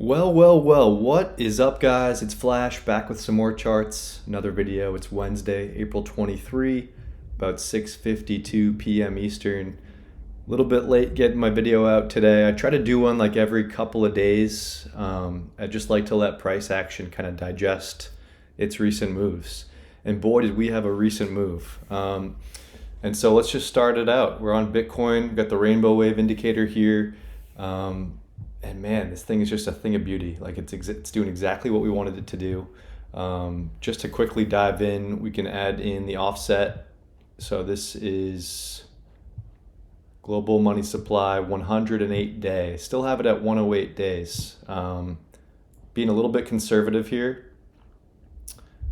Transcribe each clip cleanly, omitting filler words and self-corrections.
Well, what is up, guys? It's Flash back with some more charts. Another video. It's Wednesday, April 23, about 6:52 p.m. Eastern. A little bit late getting my video out today. I try to do one like every couple of days. I just like to let price action kind of digest its recent moves. And boy, did we have a recent move. And so let's just start it out. We're on Bitcoin. We've got the rainbow wave indicator here. And man, this thing is just a thing of beauty. Like it's doing exactly what we wanted it to do. Just to quickly dive in, we can add in the offset. So this is global money supply, 108 day. Still have it at 108 days. Being a little bit conservative here.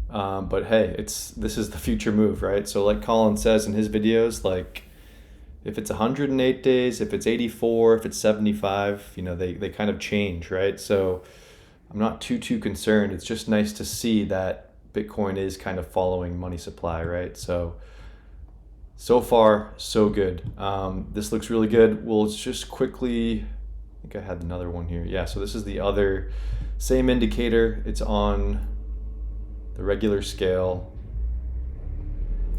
But hey, this is the future move, right? So like Colin says in his videos, like if it's 108 days, if it's 84, if it's 75, they kind of change, right? So I'm not too concerned. It's just nice to see that Bitcoin is kind of following money supply, right? So far, so good. This looks really good. We'll just quickly, I think I had another one here. Yeah, so this is the other, same indicator. It's on the regular scale.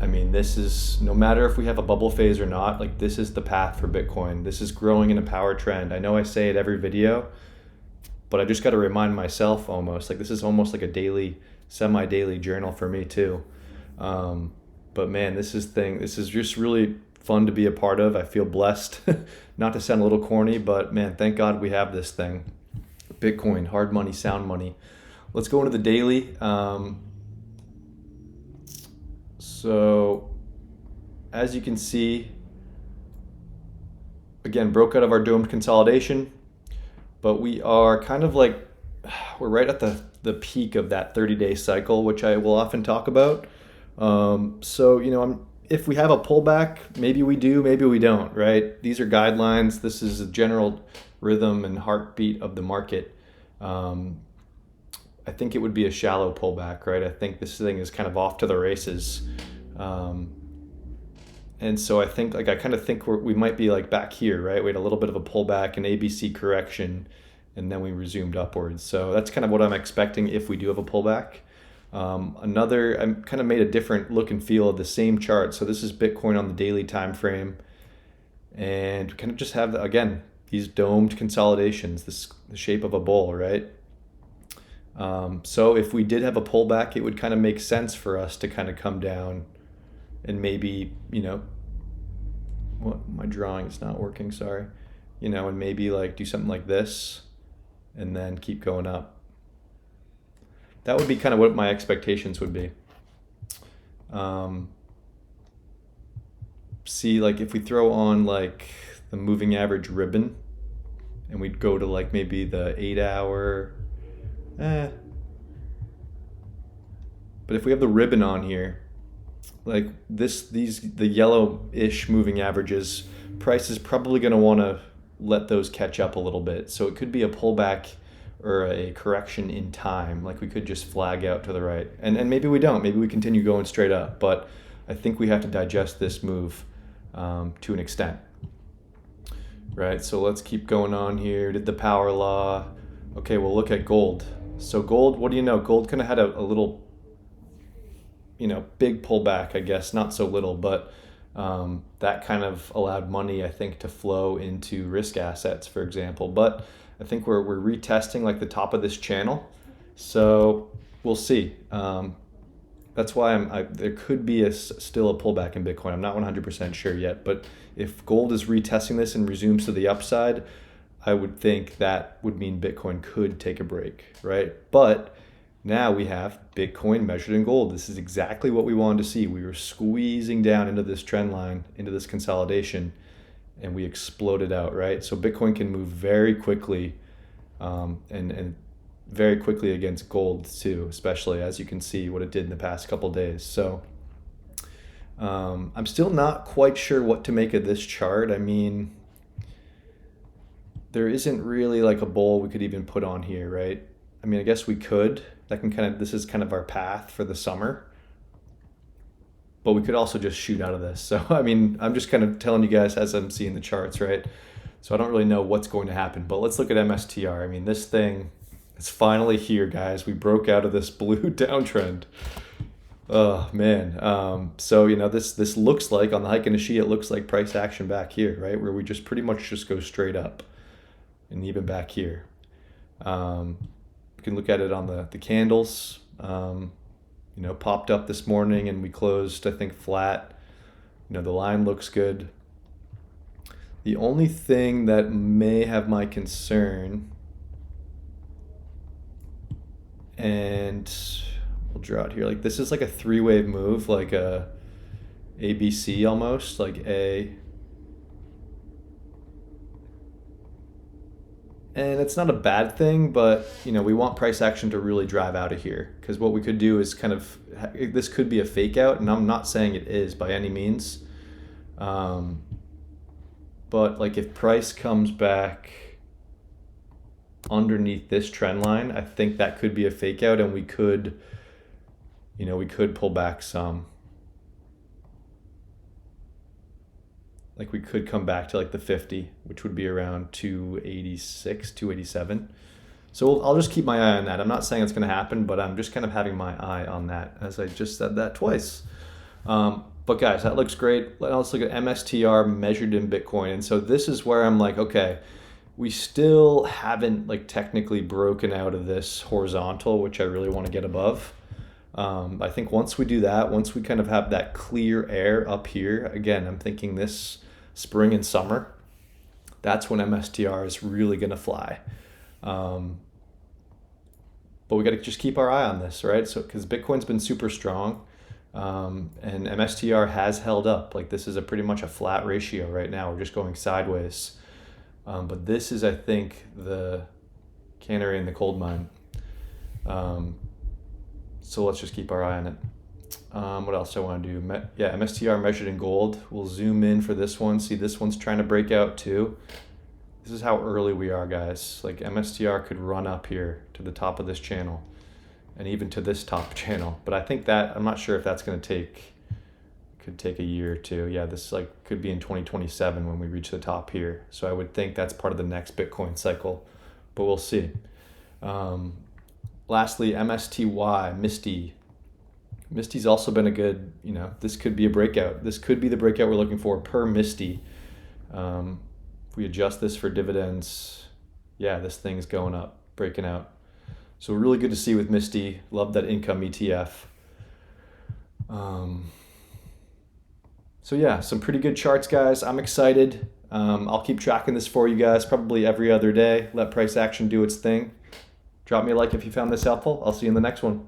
I mean, this is, no matter if we have a bubble phase or not, like this is the path for Bitcoin. This is growing in a power trend. I know I say it every video, but I just got to remind myself almost, like this is almost like a daily, semi-daily journal for me too. But man, this is just really fun to be a part of. I feel blessed, not to sound a little corny, but man, thank God we have this thing. Bitcoin, hard money, sound money. Let's go into the daily. So as you can see, again, broke out of our domed consolidation, but we are kind of like, we're right at the peak of that 30-day cycle, which I will often talk about. So, if we have a pullback, maybe we do, maybe we don't, right? These are guidelines. This is a general rhythm and heartbeat of the market. I think it would be a shallow pullback, right? I think this thing is kind of off to the races. And so I kind of think we might be like back here, right? We had a little bit of a pullback, an ABC correction, and then we resumed upwards. So that's kind of what I'm expecting if we do have a pullback. I kind of made a different look and feel of the same chart. So this is Bitcoin on the daily time frame. And kind of just have, again, these domed consolidations, the shape of a bowl, right? So if we did have a pullback, it would kind of make sense for us to kind of come down and maybe, what, my drawing is not working, sorry. And maybe like do something like this and then keep going up. That would be kind of what my expectations would be. See, like if we throw on like the moving average ribbon and we'd go to like maybe the 8-hour, but if we have the ribbon on here, like the yellow-ish moving averages, price is probably going to want to let those catch up a little bit. So it could be a pullback or a correction in time. Like we could just flag out to the right. And maybe we don't. Maybe we continue going straight up. But I think we have to digest this move to an extent. Right, so let's keep going on here. Did the power law. Okay, we'll look at gold. So gold, what do you know? Gold kind of had a little, big pullback, I guess. Not so little, but that kind of allowed money, I think, to flow into risk assets, for example. But I think we're retesting like the top of this channel. So we'll see. That's why there could be still a pullback in Bitcoin. I'm not 100% sure yet, but if gold is retesting this and resumes to the upside, I would think that would mean Bitcoin could take a break, right? But now we have Bitcoin measured in gold. This is exactly what we wanted to see. We were squeezing down into this trend line, into this consolidation, and we exploded out, right? So Bitcoin can move very quickly and very quickly against gold too, especially as you can see what it did in the past couple of days. So I'm still not quite sure what to make of this chart. I mean, there isn't really like a bowl we could even put on here, right? I mean, I guess we could. This is kind of our path for the summer. But we could also just shoot out of this. So, I mean, I'm just kind of telling you guys as I'm seeing the charts, right? So I don't really know what's going to happen. But let's look at MSTR. I mean, this thing It's finally here, guys. We broke out of this blue downtrend. Oh man. So this looks like on the Heikin Ashi, it looks like price action back here, right? Where we just pretty much just go straight up, and even back here. You can look at it on the candles. Popped up this morning and we closed, I think, flat. The line looks good. The only thing that may have my concern, and we'll draw it here, like this is like a three-wave move, like a ABC almost, like A. And it's not a bad thing, but we want price action to really drive out of here, because what we could do is kind of, this could be a fake out, and I'm not saying it is by any means. But like if price comes back underneath this trend line, I think that could be a fake out, and we could pull back some. Like we could come back to like the 50, which would be around 286, 287. So I'll just keep my eye on that. I'm not saying it's going to happen, but I'm just kind of having my eye on that, as I just said that twice. But guys, that looks great. Let's look at MSTR measured in Bitcoin. And so this is where I'm like, okay, we still haven't like technically broken out of this horizontal, which I really want to get above. I think once we do that, once we kind of have that clear air up here, again, I'm thinking this spring and summer, that's when MSTR is really going to fly. But we got to just keep our eye on this, right? So, because Bitcoin's been super strong, and MSTR has held up. Like this is pretty much a flat ratio right now. We're just going sideways. But this is, I think, the canary in the coal mine. So let's just keep our eye on it. What else do I want to do? MSTR measured in gold. We'll zoom in for this one. See, this one's trying to break out too. This is how early we are, guys. Like MSTR could run up here to the top of this channel and even to this top channel. But I think that, I'm not sure if that's going to could take a year or two. Yeah, this like could be in 2027 when we reach the top here. So I would think that's part of the next Bitcoin cycle, but we'll see. Lastly, MSTY, Misty. Misty's also been a good, this could be a breakout. This could be the breakout we're looking for per Misty. If we adjust this for dividends, yeah, this thing's going up, breaking out. So really good to see with Misty. Love that income ETF. So yeah, some pretty good charts, guys. I'm excited. I'll keep tracking this for you guys probably every other day. Let price action do its thing. Drop me a like if you found this helpful. I'll see you in the next one.